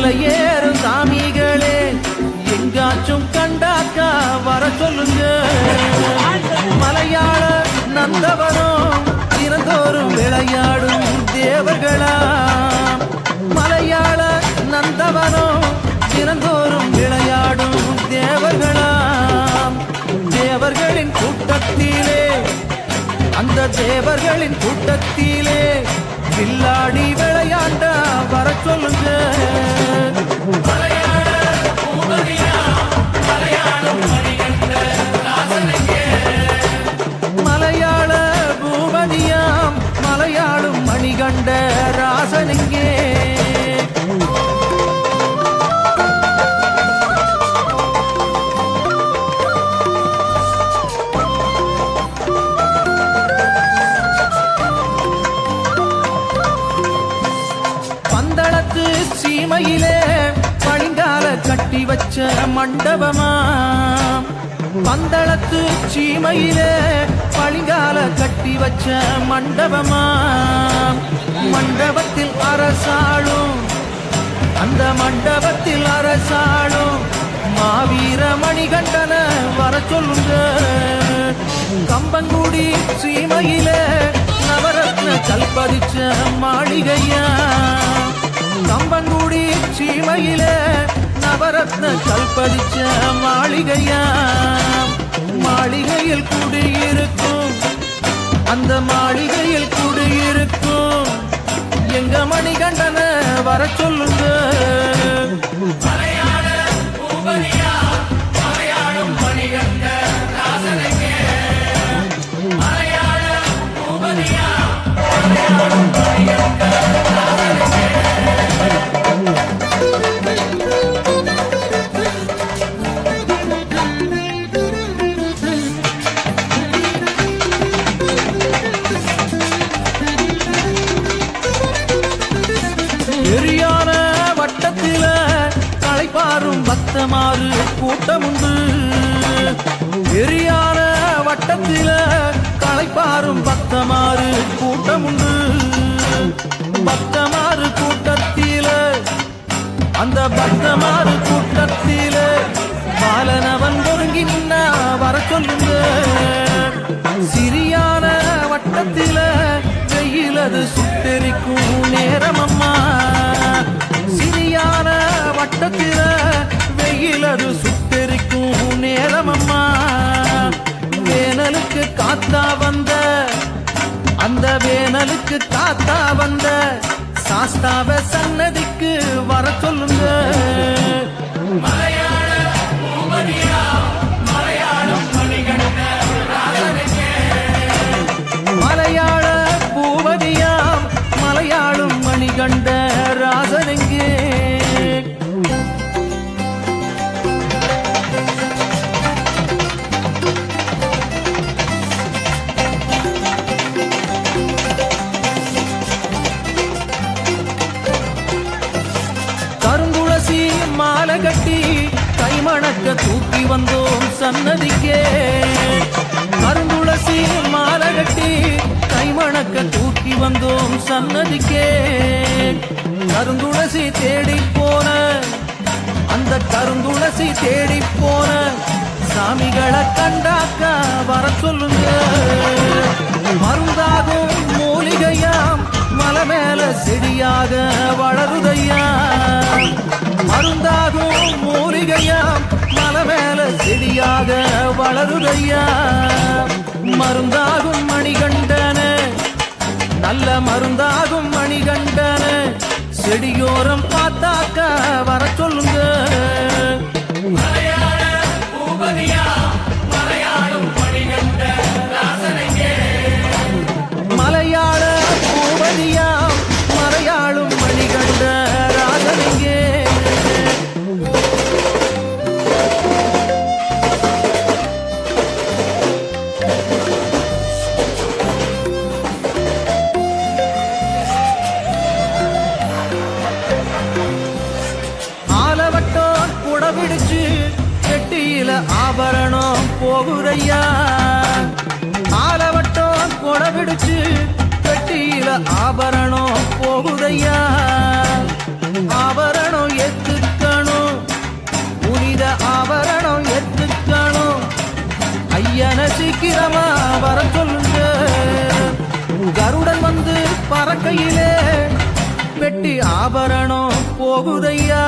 மலையேறும் சாமிகளே எங்காச்சும் கண்டாக்கா வர சொல்லுங்க. மலையாள நந்தவனம் தினந்தோறும் விளையாடும் தேவர்களாம். மலையாள நந்தவனம் தினந்தோறும் விளையாடும் தேவர்களாம். தேவர்களின் கூட்டத்திலே அந்த தேவர்களின் கூட்டத்திலே வில்லாடி விளையாண்ட வர சொல்லுங்க. மலையாள பூபதியாம் மலையாளும் மணிகண்ட ராசனிங்கே. சீமையிலே பளிங்கால கட்டி வச்ச மண்டபமா. பந்தளத்து சீமையிலே பளிங்கால கட்டி வச்ச மண்டபமா. மண்டபத்தில் அரசாளும் அந்த மண்டபத்தில் அரசாளும் மாவீர மணிகண்டன வர சொல்லுங்க. கம்பங்குடி சீமையிலே நவரத்ன கல்பதிச்ச மாளிகையா. கம்பங்குடி சீமையிலே நவரத்ன கல்பதிச்ச மாளிகையா. மாளிகையில் குடியிருக்கும் அந்த மாளிகையில் குடியிருக்கும் எங்க மணிகண்டன வர சொல்லுங்க. எரியான வட்டத்தில களைப்பாரும் பக்தமாறு கூட்டமுண்டு. எரியான வட்டத்தில களைப்பாரும் பக்தமாறு கூட்டமுண்டு. பக்தமாறு கூட்டத்தில அந்த பக்தமாறு கூட்டத்தில பாலனவன் ஒருங்கி நின்னா வர சொல்லுங்க. சிறியான வட்டத்தில வெயிலது சுட்டெரிக்கும் நேரமம்மா. சிறியான வட்டத்தில வெயிலது சுட்டெரிக்கும் நேரமம்மா. வேனலுக்கு காத்தா வந்த அந்த வேனலுக்கு காத்தா வந்த சாஸ்தாவ சன்னதிக்கு வர சொல்லுங்க. மலையாள பூபதியாம் மலையாளும் மணிகண்ட ராசனெங்கே. கருந்துளசி மாலை கட்டி கைமணக்க தூக்கி வந்தோம் சன்னதிக்கே. கருந்துளசி மாலை கட்டி கைமணக்க தூக்கி வந்தோம் சன்னதிக்கே. கருந்துளசி தேடி போன அந்த கருந்துளசி தேடி போன சாமிகளை கண்டாக்க வர சொல்லுங்க. மருந்தாகும் மூலிகையாம் மலை மேல செடியாக வளருதையா. மருந்தாகும் மூலிகையாம் மலை மேல செடியாக வளருதையா. மருந்தாகும் மணிகண்டன நல்ல மருந்தாகும் மணிகண்டன செடியோரம் பார்த்தாக்க வர சொல்லுங்க. மலையாள பூபதியா மலையாளும் மணிகண்ட ராசனெங்கே. ஆலவட்டம் குடபிடிச்சு கெட்டியில ஆபரணம் போகுதையா. ஆலவட்டம் குடபிடிச்சு கெட்டியில ஆபரணம் போகுதையா. ஆபரணம் சீக்கிரமா வர சொல்லுங்க. கருடன் வந்து பறக்கையிலே வெட்டி ஆபரணம் போகுதையா.